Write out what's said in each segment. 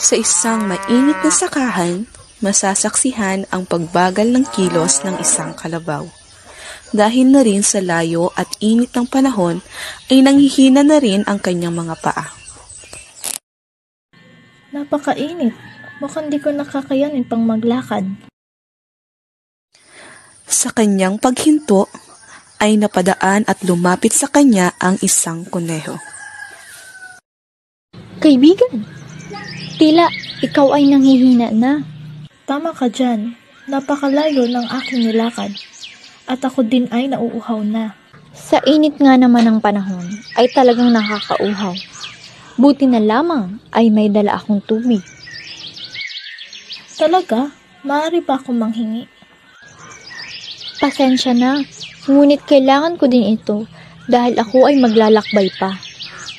Sa isang mainit na sakahan, masasaksihan ang pagbagal ng kilos ng isang kalabaw. Dahil na rin sa layo at init ng panahon, ay nanghihina na rin ang kanyang mga paa. Napakainit. Mukhang di ko nakakayanin pang maglakad. Sa kanyang paghinto, ay napadaan at lumapit sa kanya ang isang kuneho. Kaibigan, tila ikaw ay nanghihina na. Tama ka dyan. Napakalayo ng aking nilakad. At ako din ay nauuhaw na. Sa init nga naman ng panahon, ay talagang nakakauhaw. Buti na lamang ay may dala akong tubig. Talaga? Maaari ba akong manghingi? Pasensya na, ngunit kailangan ko din ito dahil ako ay maglalakbay pa.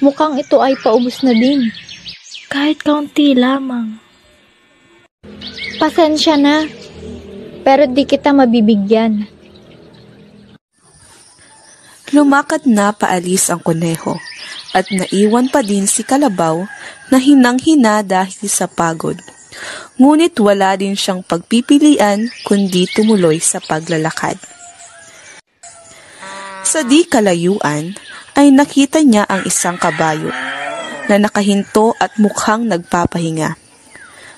Mukhang ito ay paubos na din. Kahit kaunti lamang. Pasensya na, pero di kita mabibigyan. Lumakad na paalis ang kuneho at naiwan pa din si Kalabaw na hinang-hina dahil sa pagod. Ngunit wala din siyang pagpipilian kundi tumuloy sa paglalakad. Sa di kalayuan ay nakita niya ang isang kabayo na nakahinto at mukhang nagpapahinga.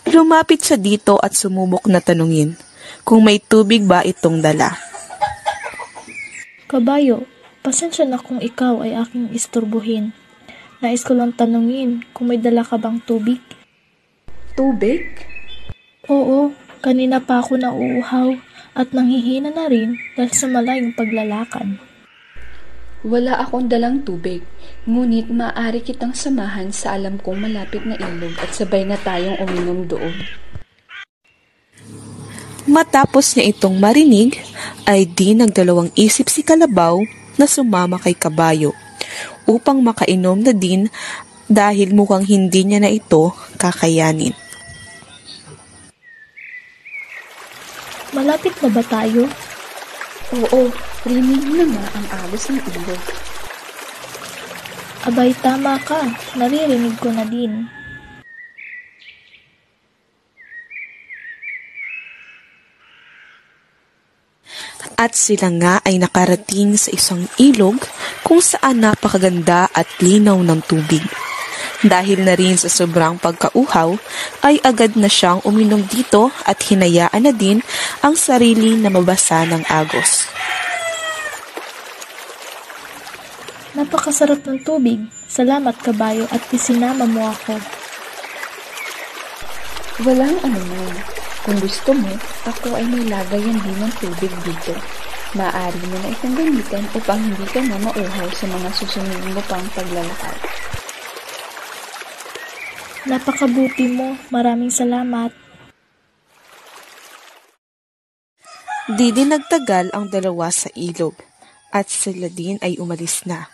Lumapit siya dito at sumubok na tanungin kung may tubig ba itong dala. Kabayo, pasensya na kung ikaw ay aking isturbuhin. Nais ko lang tanungin kung may dala ka bang tubig? Tubig? Oo, kanina pa ako nauuhaw at nanghihina na rin dahil sa malayong paglalakad. Wala akong dalang tubig, ngunit maaari kitang samahan sa alam kong malapit na ilog at sabay na tayong uminom doon. Matapos niya itong marinig, ay di nagdalawang isip si Kalabaw na sumama kay Kabayo upang makainom na din dahil mukhang hindi niya na ito kakayanin. Malapit na ba tayo? Oo, rinig na nga ang agos ng ilog. Abay, tama ka. Naririnig ko na din. At sila nga ay nakarating sa isang ilog kung saan napakaganda at linaw ng tubig. Dahil na rin sa sobrang pagkauhaw, ay agad na siyang uminom dito at hinayaan na din ang sarili na mabasa ng agos. Napakasarap ng tubig. Salamat, Kabayo, at isinama mo ako. Walang anuman. Kung gusto mo, ako ay may lagayan din ng tubig dito. Maaari mo na itong gamitan upang hindi ka na mauhaw sa mga susunod mo pang paglalakad. Napakabuti mo. Maraming salamat. Di din nagtagal ang dalawa sa ilog at sila din ay umalis na.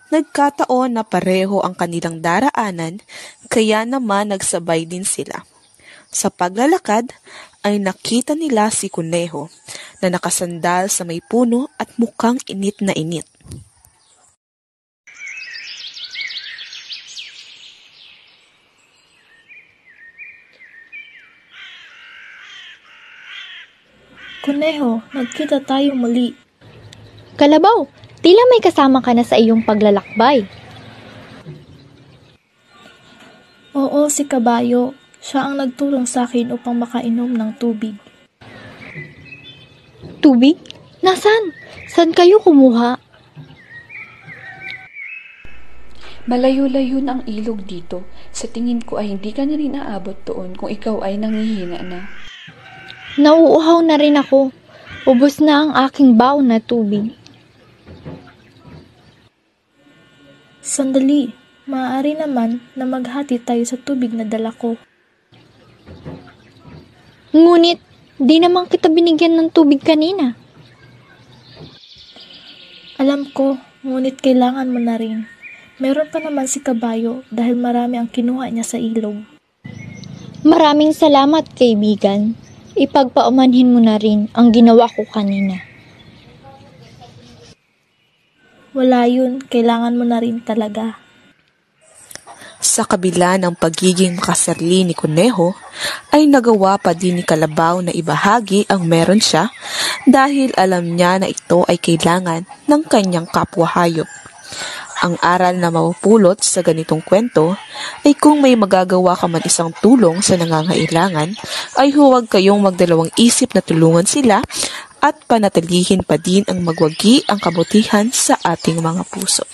Nagkataon na pareho ang kanilang daraanan kaya naman nagsabay din sila. Sa paglalakad ay nakita nila si Kuneho na nakasandal sa may puno at mukhang init na init. Kuneho, nagkita tayo muli. Kalabaw, tila may kasama ka na sa iyong paglalakbay. Oo, si Kabayo. Siya ang nagtulong sa akin upang makainom ng tubig. Tubig? Nasaan? Saan kayo kumuha? Malayo-layo na ang ilog dito. Sa tingin ko ay hindi ka na rin aabot doon kung ikaw ay nanghihina na. Nauuhaw na rin ako. Ubos na ang aking baon na tubig. Sandali, maaari naman na maghati tayo sa tubig na dala ko. Ngunit, di naman kita binigyan ng tubig kanina. Alam ko, ngunit kailangan mo na rin. Meron pa naman si Kabayo dahil marami ang kinuha niya sa ilog. Maraming salamat, kaibigan. Ipagpaumanhin mo na rin ang ginawa ko kanina. Wala yun, kailangan mo na rin talaga. Sa kabila ng pagiging makasarili ni Kuneho, ay nagawa pa din ni Kalabaw na ibahagi ang meron siya dahil alam niya na ito ay kailangan ng kanyang kapwa hayop. Ang aral na mapupulot sa ganitong kwento ay kung may magagawa ka man isang tulong sa nangangailangan, ay huwag kayong magdalawang isip na tulungan sila at panatilihin pa din ang magwagi ang kabutihan sa ating mga puso.